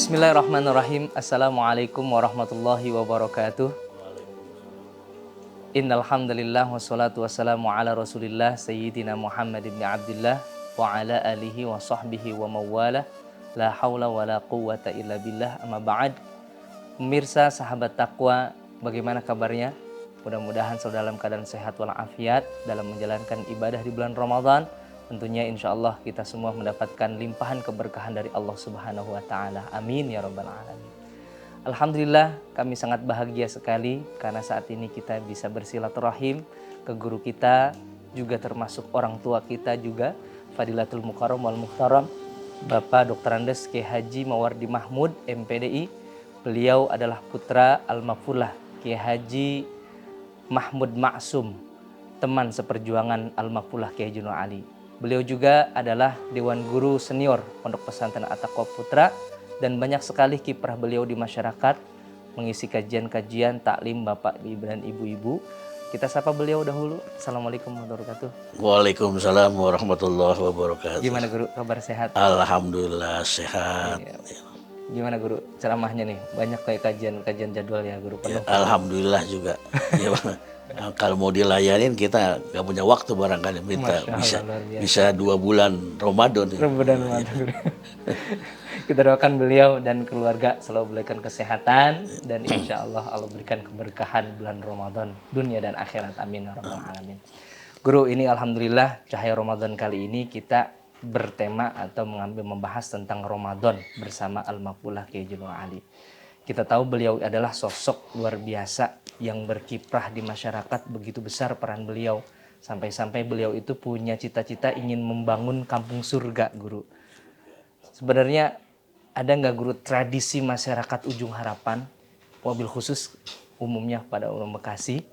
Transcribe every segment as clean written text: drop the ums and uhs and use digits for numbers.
Bismillahirrahmanirrahim. Assalamualaikum warahmatullahi wabarakatuh. Innal hamdalillah wassalatu wassalamu ala Rasulillah sayyidina Muhammad ibn Abdullah wa ala alihi wa sahbihi wa mawalah. La haula wa la quwwata illa billah. Amma ba'd. Pemirsa sahabat takwa, bagaimana kabarnya? Mudah-mudahan selalu dalam keadaan sehat walafiat dalam menjalankan ibadah di bulan Ramadan. Tentunya insya Allah kita semua mendapatkan limpahan keberkahan dari Allah Subhanahu wa Ta'ala. Amin ya Rabbal Alamin. Alhamdulillah, kami sangat bahagia sekali karena saat ini kita bisa bersilaturahim ke guru kita, juga termasuk orang tua kita juga, Fadilatul Mukarram wal Muhtaram, Bapak Dr. Andes Kiai Haji Mawardi Mahmud MPDI. Beliau adalah putra Al-Mafullah Kiai Haji Mahmud Maksum, teman seperjuangan Al-Mafullah Kiai Haji Nur Ali. Beliau juga adalah Dewan Guru Senior Pondok Pesantren At-Taqwa Putra, dan banyak sekali kiprah beliau di masyarakat, mengisi kajian-kajian taklim Bapak dan Ibu-ibu. Kita sapa beliau dahulu. Assalamualaikum warahmatullahi wabarakatuh. Waalaikumsalam warahmatullahi wabarakatuh. Gimana Guru, kabar sehat? Alhamdulillah sehat. Gimana Guru, ceramahnya nih? Banyak kayak kajian jadwal ya Guru, penuh. Alhamdulillah juga. Ya, kalau mau dilayanin kita nggak punya waktu barangkali, bisa 2 bulan Ramadan. Kita doakan beliau dan keluarga selalu berikan kesehatan, dan insya Allah Allah berikan keberkahan bulan Ramadan dunia dan akhirat. Amin ya rabbal alamin. Guru, ini alhamdulillah Cahaya Ramadan kali ini kita bertema atau membahas tentang Ramadan bersama Al-Mafullah Kiai Haji Nur Ali. Kita tahu beliau adalah sosok luar biasa yang berkiprah di masyarakat, begitu besar peran beliau. Sampai-sampai beliau itu punya cita-cita ingin membangun kampung surga, Guru. Sebenarnya ada nggak Guru tradisi masyarakat Ujung Harapan, wabil khusus umumnya pada orang Bekasi,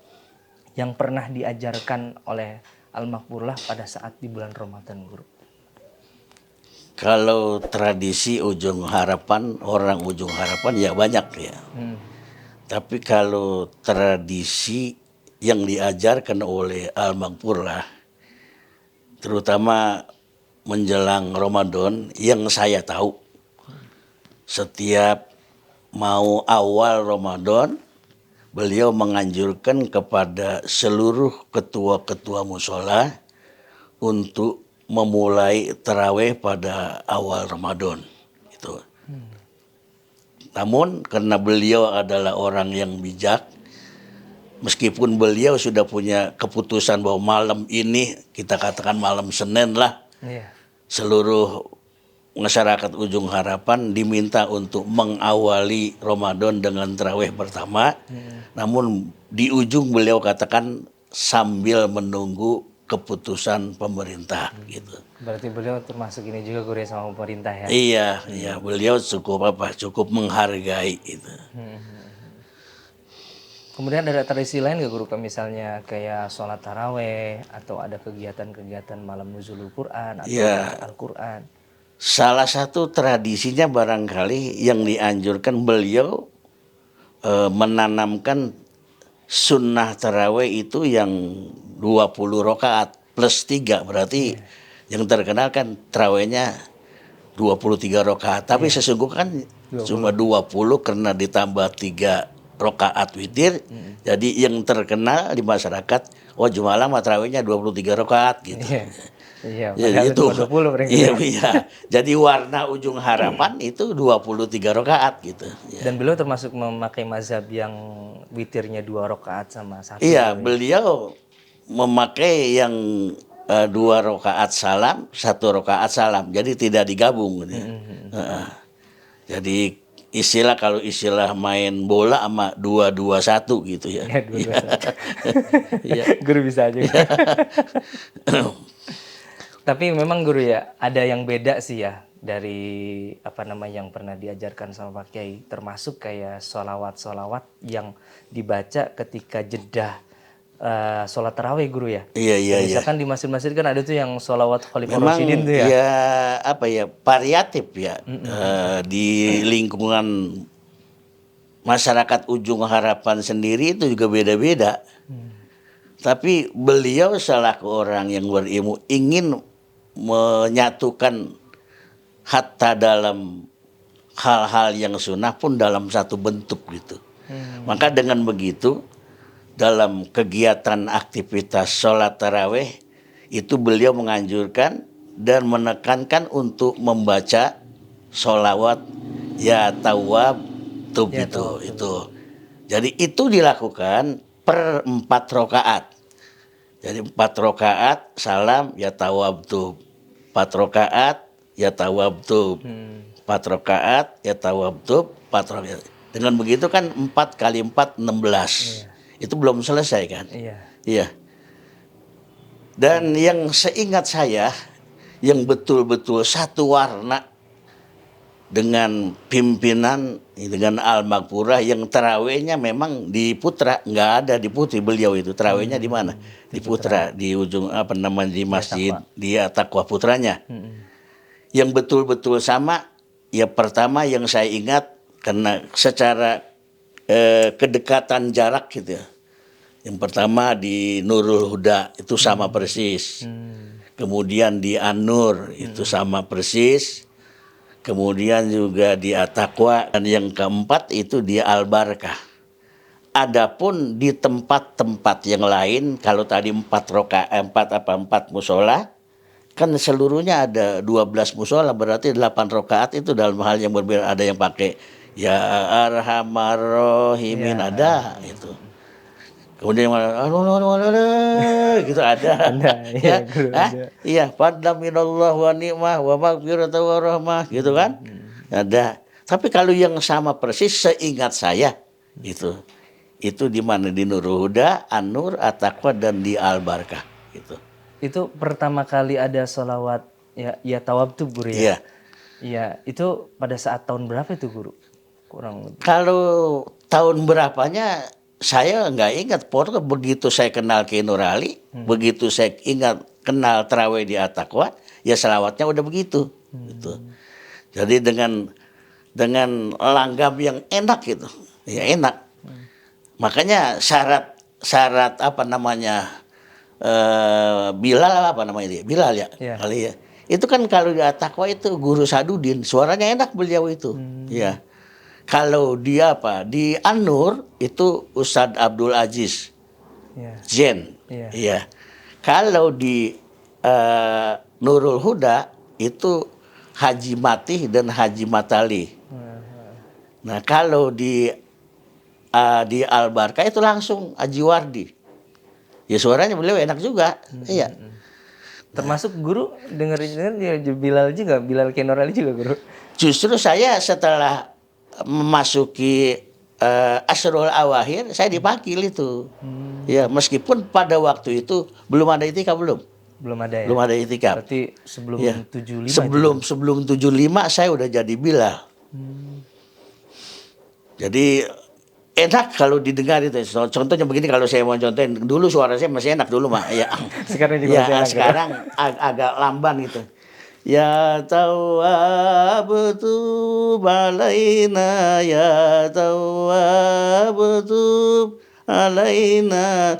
yang pernah diajarkan oleh Al-Mafullah pada saat di bulan Ramadan, Guru? Kalau tradisi Ujung Harapan, orang Ujung Harapan ya banyak ya. Tapi kalau tradisi yang diajarkan oleh Al-Mafullah, terutama menjelang Ramadan, yang saya tahu, setiap mau awal Ramadan, beliau menganjurkan kepada seluruh ketua-ketua mushola untuk memulai taraweh pada awal Ramadan. Gitu. Namun karena beliau adalah orang yang bijak, meskipun beliau sudah punya keputusan bahwa malam ini, kita katakan malam Senin lah, seluruh masyarakat Ujung Harapan diminta untuk mengawali Ramadan dengan taraweh pertama. Namun di ujung beliau katakan sambil menunggu keputusan pemerintah gitu. Berarti beliau termasuk ini juga Guru sama pemerintah ya? Iya, beliau cukup menghargai itu. Kemudian ada tradisi lain nggak Guru, misalnya kayak sholat taraweh atau ada kegiatan-kegiatan malam nuzulul Quran atau Al-Quran? Salah satu tradisinya barangkali yang dianjurkan beliau menanamkan sunnah taraweh itu yang 20 rakaat plus 3, berarti yang terkenal kan tarawehnya 23 rakaat, tapi sesungguhnya kan cuma 20 karena ditambah 3 rakaat witir. Jadi yang terkenal di masyarakat, Jumalah tarawehnya 23 rakaat gitu. Jadi itu 20 iya. Jadi warna Ujung Harapan itu 23 rakaat gitu. Dan beliau termasuk memakai mazhab yang witirnya 2 rakaat sama 1. Iya, beliau memakai yang 2 rakaat salam, 1 rakaat salam. Jadi tidak digabung. Jadi kalau istilah main bola sama 2-2-1 gitu ya. Iya, Guru bisa aja. Tapi memang Guru ya, ada yang beda sih ya dari yang pernah diajarkan sama Pak Kiai, termasuk kayak sholawat yang dibaca ketika jeda sholat tarawih Guru ya. Iya. Misalkan di masjid-masjid kan ada tuh yang sholawat Khalifah Rasyidin tuh ya. Variatif ya. Di lingkungan masyarakat Ujung Harapan sendiri itu juga beda-beda. Tapi beliau selaku orang yang berilmu ingin menyatukan hatta dalam hal-hal yang sunnah pun dalam satu bentuk gitu. Maka dengan begitu dalam kegiatan aktivitas sholat taraweh itu beliau menganjurkan dan menekankan untuk membaca sholawat ya tawab tub Ya, itu tawab. itu. Jadi itu dilakukan per 4 rakaat. Jadi 4 rakaat salam ya tawab tub. 4 rakaat ya tawab tub. 4 rakaat ya tawab tub. 4 rakaat. Dengan begitu kan 4 kali 4 16. Itu belum selesai kan? Iya. Iya. Dan yang seingat saya yang betul-betul satu warna dengan pimpinan dengan Al-Maghfurah yang tarawehnya memang di Putra, nggak ada di Putri beliau itu. Tarawehnya di mana? Di Putra, di ujung apa namanya di masjid di Taqwa Putranya. Yang betul-betul sama ya pertama yang saya ingat karena secara kedekatan jarak gitu ya. Yang pertama di Nurul Huda itu sama persis. Kemudian di An-Nur itu sama persis. Kemudian juga di At-Taqwa dan yang keempat itu di Al-Barakah. Adapun di tempat-tempat yang lain kalau tadi 4 musola kan seluruhnya ada 12 musola berarti 8 rakaat itu dalam hal yang berbeda ada yang pakai ya Arhamar Rahimin ada itu. Kemudian gitu ada. Iya, guru, ada. Iya, fadla minallah wa ni'mah wa maghfiratu wa rahmah gitu kan. Ada. Tapi kalau yang sama persis seingat saya itu di mana di Nurul Huda, An-Nur, At-Taqwa dan di Al-Barakah gitu. Itu pertama kali ada sholawat ya tawab tuh guru ya. Iya. Iya, itu pada saat tahun berapa itu guru? Kurang lebih. Kalau tahun berapanya saya nggak ingat. Pokoknya begitu saya kenal Kiai Nur Ali, begitu saya kenal tarawih di At-Taqwa, ya selawatnya udah begitu. Gitu. Jadi dengan langgam yang enak gitu, ya enak. Makanya syarat apa namanya Bilal apa namanya dia? Bilal ya kali ya. Itu kan kalau di At-Taqwa itu Guru Sadudin, suaranya enak beliau itu. Ya. Kalau dia apa di An-Nur itu Ustadz Abdul Aziz Zen, iya. Kalau di Nurul Huda itu Haji Matih dan Haji Matali. Nah kalau di Al-Barkah itu langsung Haji Wardi. Ya suaranya beliau enak juga, iya. Termasuk guru dengerin ya Bilal juga, Bilal Kiai Nur Ali juga guru. Justru saya setelah memasuki Asrul Awakhir saya dipanggil itu. Ya, meskipun pada waktu itu belum ada itikaf belum. Belum ada ya. Belum ada itikaf. Berarti sebelum ya. 75 sebelum 75 saya udah jadi Bilal. Jadi enak kalau didengar itu. Contohnya begini kalau saya mau contohin dulu suara saya masih enak dulu mah ya. Sekarang juga ya, sekarang agak lamban gitu. Ya Tawwab tub alaina ya Tawwab tub alaina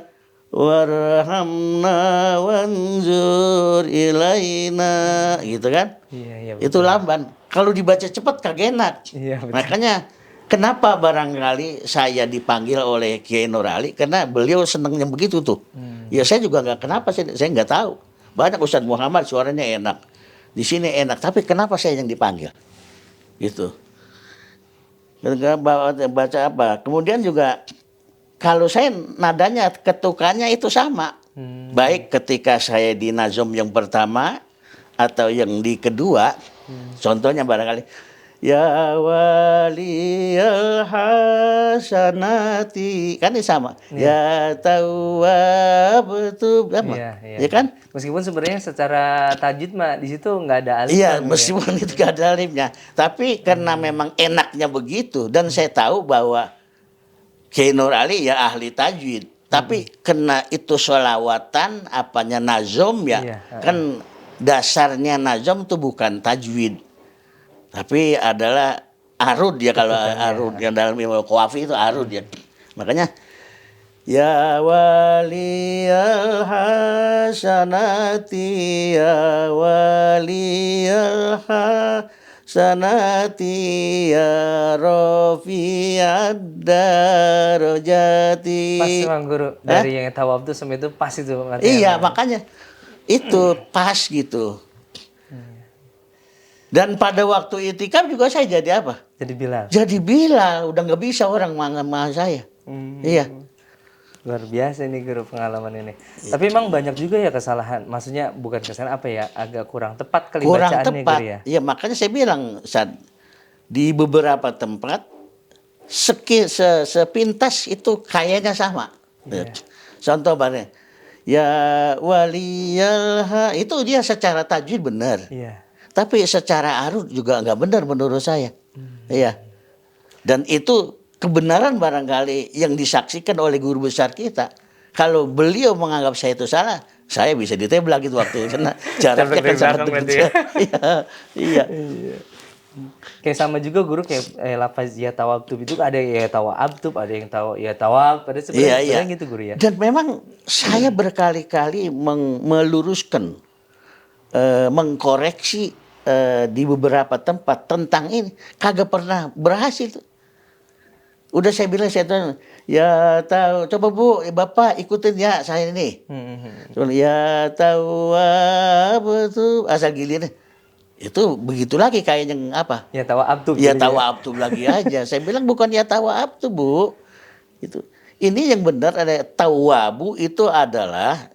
warhamna wanzur ilaina gitu kan? Iya, itu lamban. Kalau dibaca cepat kagak enak. Iya, makanya kenapa barangkali saya dipanggil oleh Kiai Nur Ali karena beliau senangnya begitu tuh. Ya saya juga nggak kenapa saya nggak tahu. Banyak Ustadz Muhammad suaranya enak. Di sini enak, tapi kenapa saya yang dipanggil? Gitu. Baca apa? Kemudian juga kalau saya nadanya ketukannya itu sama. Baik ketika saya di Nazom yang pertama atau yang di kedua. Contohnya barangkali ya waliyal hasanati kan ini sama. Ya tawwab tub sama. Ya kan? Meskipun sebenarnya secara tajwid mah di situ nggak ada alif. Iya, meskipun itu nggak ada alifnya. Tapi karena memang enaknya begitu dan saya tahu bahwa Kiai Nur Ali ya ahli tajwid. Tapi kena itu sholawatan apanya nazom ya. Kan dasarnya nazom itu bukan tajwid. Tapi adalah arud ya kalau arud yang dalam ilmu qawafi itu arud ya. Makanya ya waliyal hasanati ya waliyal sanati ya rafi'ad darajati. Pas Bang Guru, dari yang tawab tuh sampai itu pas itu artinya. Iya, makanya itu pas gitu. Dan pada waktu itikaf juga saya jadi apa? Jadi Bilal. Jadi Bilal, udah nggak bisa orang sama saya. Iya. Luar biasa nih Guru pengalaman ini. Tapi emang banyak juga ya kesalahan. Maksudnya bukan kesalahan apa ya, agak kurang tepat kali Kurang bacaannya tepat. Guru ya. Iya, makanya saya bilang di beberapa tempat sepintas itu kayaknya sama. Iya. Contoh banget. Ya waliyal itu dia secara tajwid benar. Iya. Tapi secara arut juga nggak benar menurut saya. Iya. Dan itu kebenaran barangkali yang disaksikan oleh guru besar kita. Kalau beliau menganggap saya itu salah, saya bisa diteblak itu waktu itu. Karena jaraknya kan sangat dekat. Iya. Kayak sama juga Guru kayak lafaz ya tawabtub itu ada ya tawabtub, ada yang ya tawab, ada sebenarnya gitu Guru ya. Dan memang saya berkali-kali meluruskan, mengkoreksi di beberapa tempat tentang ini, kagak pernah berhasil. Udah saya bilang, ya tahu, coba Bu, Bapak ikutin ya saya ini. Ya tahu betul asal giliran. Itu begitu lagi kayak yang apa? Ya tawabtub. Ya tawabtub lagi aja. Saya bilang bukan ya tawabtub Bu. Itu. Ini yang benar ada tawabu itu adalah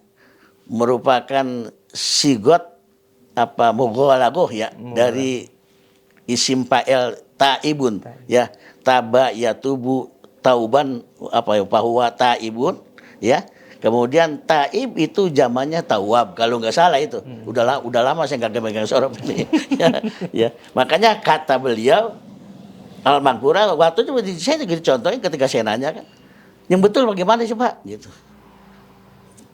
merupakan sigot apa mughalaghah ya dari isim fa'il taibun ya taba ya tubu tauban apa ya bahwa taibun ya. Kemudian taib itu zamannya tawab kalau nggak salah itu. Udah lama saya nggak megang sorop ini. ya. Makanya kata beliau Al-Mangkura waktu itu saya juga contohin ketika saya nanya kan. Yang betul bagaimana sih Pak? Gitu.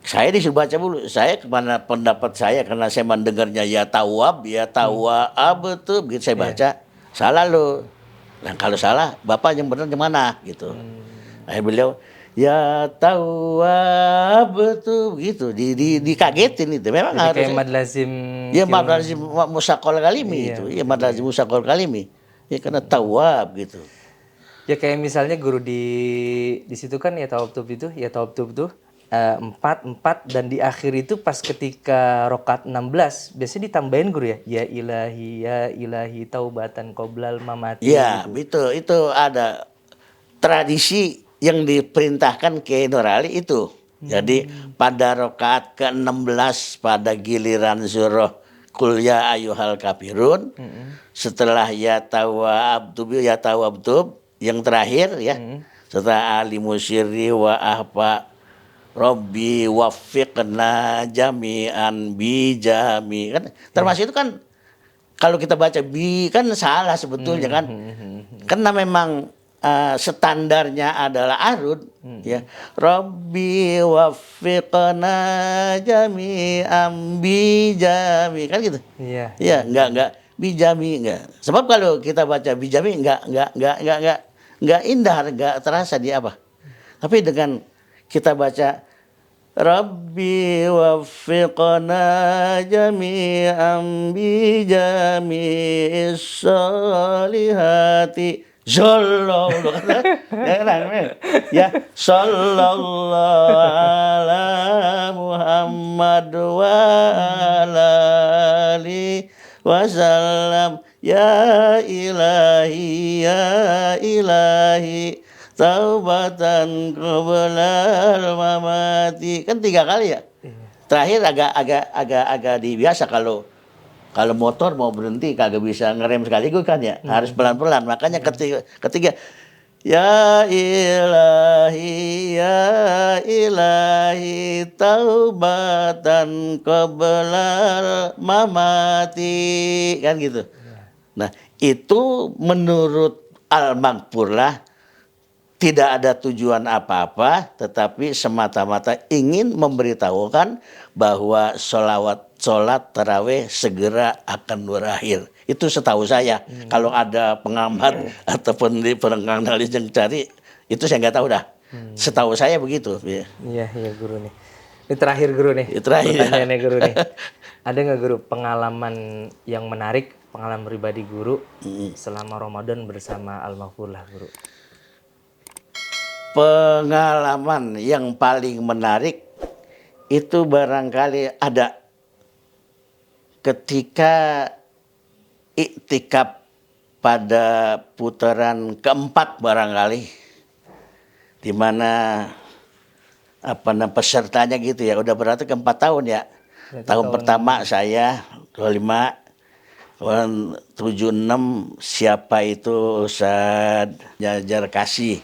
Saya disuruh baca dulu. Saya kemana pendapat saya karena saya mendengarnya ya tawab betul begitu saya baca. Salah lo. Nah kalau salah Bapak yang benar yang mana gitu. Akhirnya beliau ya tawab betul begitu dikagetin itu memang jadi harus kayak mad lazim ya mad lazim musaqal kalimi itu ya mad lazim musaqal kalimi ya karena tawab gitu ya kayak misalnya Guru di situ kan ya tawabtub itu tuh 4 dan di akhir itu pas ketika rokat 16 biasanya ditambahin Guru ya ilahi taubatan qoblal mamati ya gitu. itu ada tradisi yang diperintahkan ke Nur Ali itu. Jadi pada rakaat ke-16 pada giliran surah Qul ya ayyuhal kafirun setelah ya tawabtub yang terakhir ya. Setelah alimu syirri wa ahfa Rabbi waffiqna jami'an bijami kan termasuk itu kan kalau kita baca bi kan salah sebetulnya kan. Karena memang standarnya adalah arud ya Rabbi waffiqna jami'an bijami kan gitu. Iya. Ya enggak bijami enggak. Sebab kalau kita baca bijami enggak indah, enggak terasa dia apa. Tapi dengan kita baca Rabbi waffiqna jami'an bijami'is solihati sallallahu ya sallallahu ala Muhammad wa ala alihi wasallam ya ilahi taubatan qoblal mamati kan 3 kali ya. Terakhir agak dibiasa kalau motor mau berhenti kagak bisa ngerem sekaligus kan ya. Harus pelan-pelan. Makanya ketiga ya ilahi taubatan qoblal mamati kan gitu. Nah, itu menurut Al-Maghfurlah tidak ada tujuan apa-apa, tetapi semata-mata ingin memberitahukan bahwa sholat tarawih segera akan berakhir. Itu setahu saya. Kalau ada pengamat atau penganalisis yang cari, itu saya nggak tahu dah. Setahu saya begitu. Iya Guru nih. Ini terakhir Guru nih. Terakhir. Pertanyaannya Guru nih. Ada nggak Guru pengalaman yang menarik pengalaman pribadi guru Mm. selama Ramadan bersama Al-Maghfurlah guru. Pengalaman yang paling menarik itu barangkali ada ketika iktikaf pada putaran keempat barangkali, di mana pesertanya gitu ya, udah berarti keempat tahun ya. Berarti Tahun pertama saya 25, tahun 76 siapa itu Ustadz Jajar Kasih.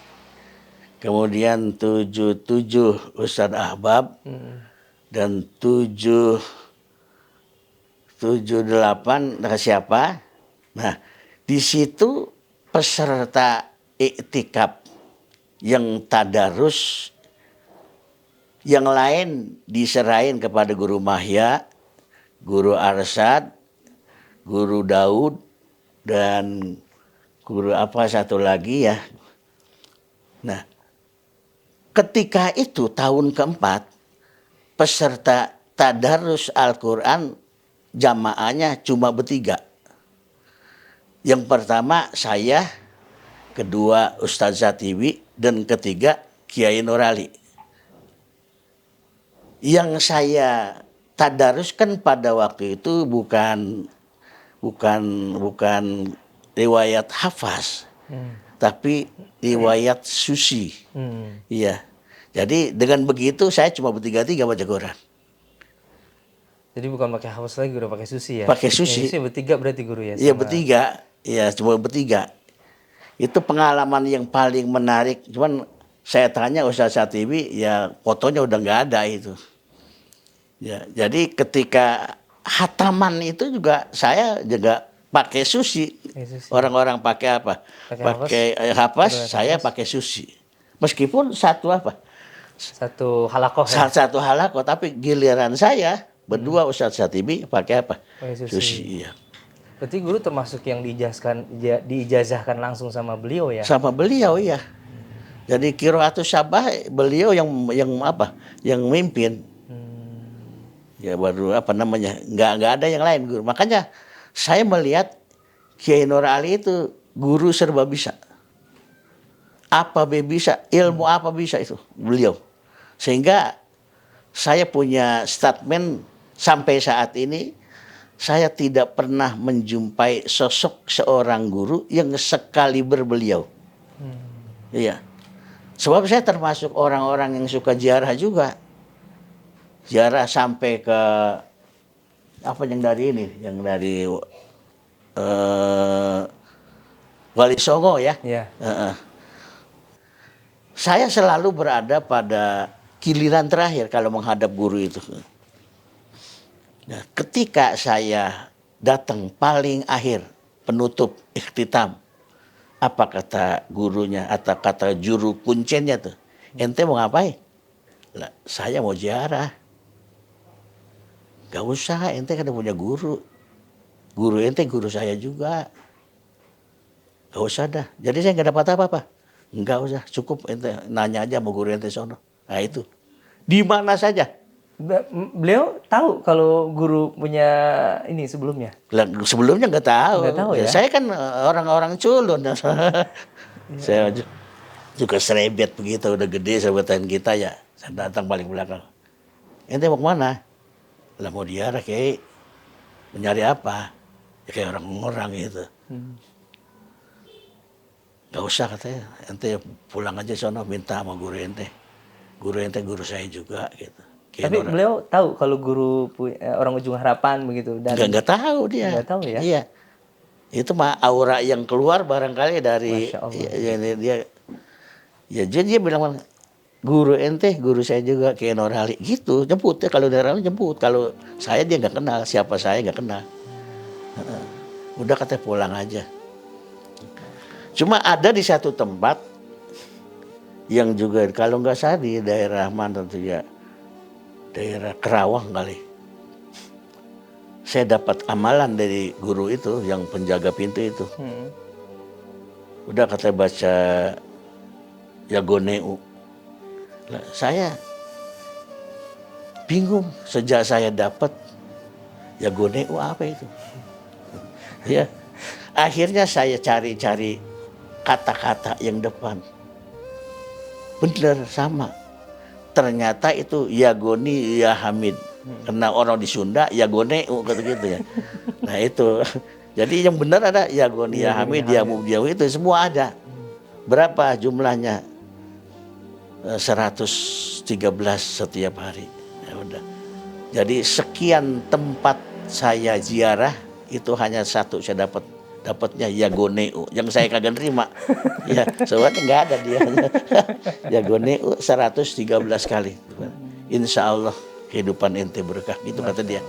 Kemudian 77 Ustadz Ahbab dan 78 siapa? Nah, di situ peserta iktikaf yang tadarus yang lain diserahin kepada Guru Mahya, Guru Arsad, Guru Daud, dan guru apa satu lagi ya. Nah, ketika itu tahun keempat, peserta tadarus Al-Quran jamaahnya cuma bertiga. Yang pertama saya, kedua Ustadz Zatiwi, dan ketiga Kiai Nurali. Yang saya tadaruskan pada waktu itu bukan riwayat hafaz, tapi riwayat susi. Iya. Jadi dengan begitu saya cuma bertiga-tiga baca Quran. Jadi bukan pakai hafaz lagi, udah pakai susi ya? Pakai susi. Susi bertiga berarti guru ya? Iya bertiga. Iya cuma bertiga. Itu pengalaman yang paling menarik. Cuman saya tanya Ustadz Satibi, ya fotonya udah nggak ada itu. Ya, jadi ketika hataman itu juga saya juga pakai susi. Orang-orang pakai apa? Pakai hafaz, saya pakai susi. Meskipun satu halakoh. Satu halakoh, tapi giliran saya berdua Ustadz Satibi pakai apa? Susi. Iya. Berarti guru termasuk yang diijazahkan langsung sama beliau ya? Sama beliau ya. Jadi Qiraatus Sabah beliau yang mimpin. Ya baru nggak ada yang lain guru. Makanya saya melihat Kiai Nur Ali itu guru serba bisa. Apa bisa, ilmu apa bisa itu beliau. Sehingga saya punya statement sampai saat ini, saya tidak pernah menjumpai sosok seorang guru yang sekaliber beliau. Iya. Sebab saya termasuk orang-orang yang suka ziarah juga. Ziarah sampai ke yang dari Wali Songo ya. Yeah. Saya selalu berada pada giliran terakhir kalau menghadap guru itu. Nah, ketika saya datang paling akhir, penutup ikhtitam, apa kata gurunya atau kata juru kuncennya tuh? Ente mau ngapain? Lah, saya mau ziarah. Gak usah, ente kan punya guru. Guru ente guru saya juga. Gak usah dah. Jadi saya gak dapat apa-apa. Enggak usah, cukup ente nanya aja mau guru ente sono. Nah itu. Di mana saja. Beliau tahu kalau guru punya ini sebelumnya? Sebelumnya nggak tahu. Nggak tahu ya? Saya kan orang-orang culun. Saya juga serebet begitu, udah gede sahabatan kita ya. Saya datang paling belakang. Ente mau kemana? Lah mau ziarah Kiai. Mencari apa? Ya kayak orang-orang gitu. Gak usah katanya. Ente pulang aja sono minta sama guru ente. Guru ente guru saya juga gitu. Tapi beliau tahu kalau guru orang Ujung Harapan begitu? Nggak tahu dia. Nggak tahu ya? Iya. Itu mah aura yang keluar barangkali dari dia. Ya dia bilang guru ente, guru saya juga Kiai Nur Ali gitu. Jemput ya, kalau Nur Ali jemput. Kalau saya dia nggak kenal, siapa saya nggak kenal. Udah katanya pulang aja. Cuma ada di satu tempat yang juga kalau nggak salah di daerah mana tuh ya. Daerah Kerawang kali. Saya dapat amalan dari guru itu yang penjaga pintu itu. Udah katanya baca Yagoneu. Saya bingung sejak saya dapat Yagoneu apa itu. Ya. Akhirnya saya cari-cari kata-kata yang depan. Bener sama. Ternyata itu Yagoni ya Hamid. Karena orang di Sunda Yagone kata gitu ya. Nah itu. Jadi yang benar ada Yagoni ya Hamid, ya Mubdiyahu itu semua ada. Berapa jumlahnya? 113 setiap hari. Ya udah. Jadi sekian tempat saya ziarah itu hanya satu saya dapatnya Yagoneu yang saya kagak nerima. Ya, soalnya nggak ada dia. Yagoneu 113 kali. Insya Allah kehidupan ente berkah itu kata dia.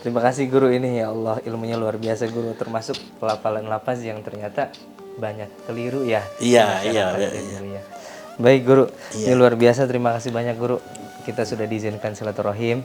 Terima kasih guru ini, ya Allah, ilmunya luar biasa guru, termasuk pelafalan lafaz yang ternyata banyak keliru ya. Iya. Guru, ya. Baik guru, ini luar biasa, terima kasih banyak guru. Kita sudah diizinkan silaturahim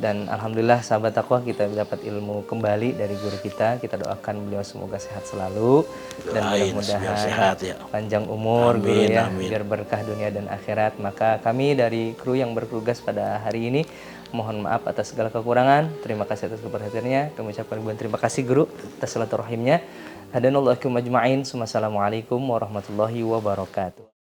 dan alhamdulillah sahabat takwa kita dapat ilmu kembali dari guru kita. Kita doakan beliau semoga sehat selalu dan mudah-mudahan panjang umur guru ya, biar berkah dunia dan akhirat. Maka kami dari kru yang bertugas pada hari ini mohon maaf atas segala kekurangan. Terima kasih atas keperhatiannya. Kami ucapkan ribuan terima kasih guru atas silaturahimnya. Hadanallahu ajma'in. Wassalamualaikum warahmatullahi wabarakatuh.